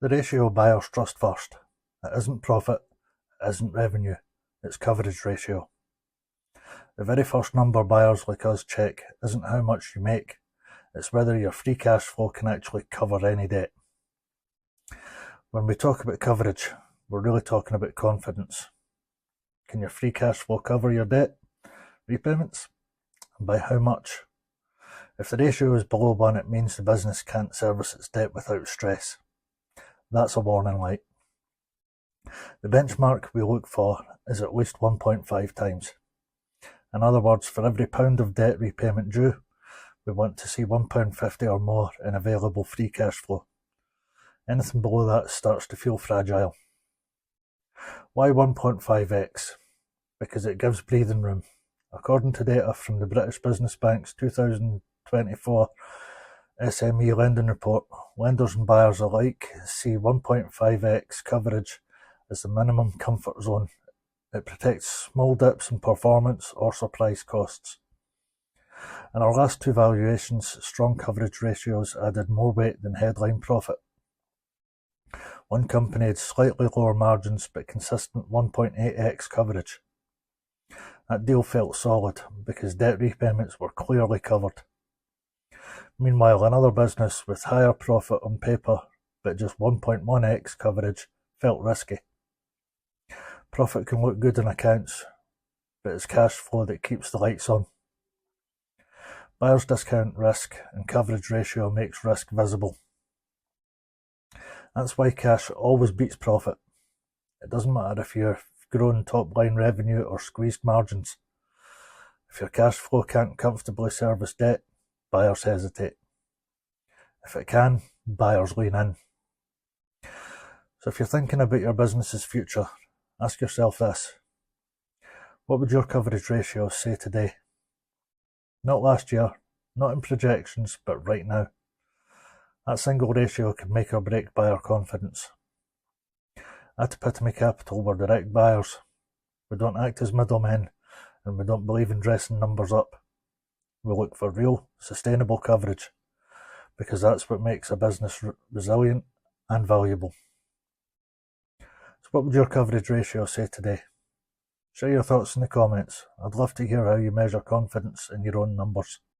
The ratio buyers trust first. It isn't profit, it isn't revenue, it's coverage ratio. The very first number buyers like us check isn't how much you make, it's whether your free cash flow can actually cover any debt. When we talk about coverage, we're really talking about confidence. Can your free cash flow cover your debt repayments? And by how much? If the ratio is below 1, it means the business can't service its debt without stress. That's a warning light. The benchmark we look for is at least 1.5 times. In other words, for every pound of debt repayment due, we want to see £1.50 or more in available free cash flow. Anything below that starts to feel fragile. Why 1.5x? Because it gives breathing room. According to data from the British Business Bank's 2024 SME Lending Report, lenders and buyers alike see 1.5x coverage as the minimum comfort zone. It protects small dips in performance or surprise costs. In our last two valuations, strong coverage ratios added more weight than headline profit. One company had slightly lower margins but consistent 1.8x coverage. That deal felt solid because debt repayments were clearly covered. Meanwhile, another business with higher profit on paper but just 1.1x coverage felt risky. Profit can look good in accounts, but it's cash flow that keeps the lights on. Buyers discount risk and coverage ratio makes risk visible. That's why cash always beats profit. It doesn't matter if you've grown top line revenue or squeezed margins. If your cash flow can't comfortably service debt, buyers hesitate. If it can, buyers lean in. So if you're thinking about your business's future, ask yourself this. What would your coverage ratio say today? Not last year, not in projections, but right now. That single ratio can make or break buyer confidence. At Epitome Capital, we're direct buyers. We don't act as middlemen, and we don't believe in dressing numbers up. We look for real, sustainable coverage, because that's what makes a business resilient and valuable. So what would your coverage ratio say today? Share your thoughts in the comments. I'd love to hear how you measure confidence in your own numbers.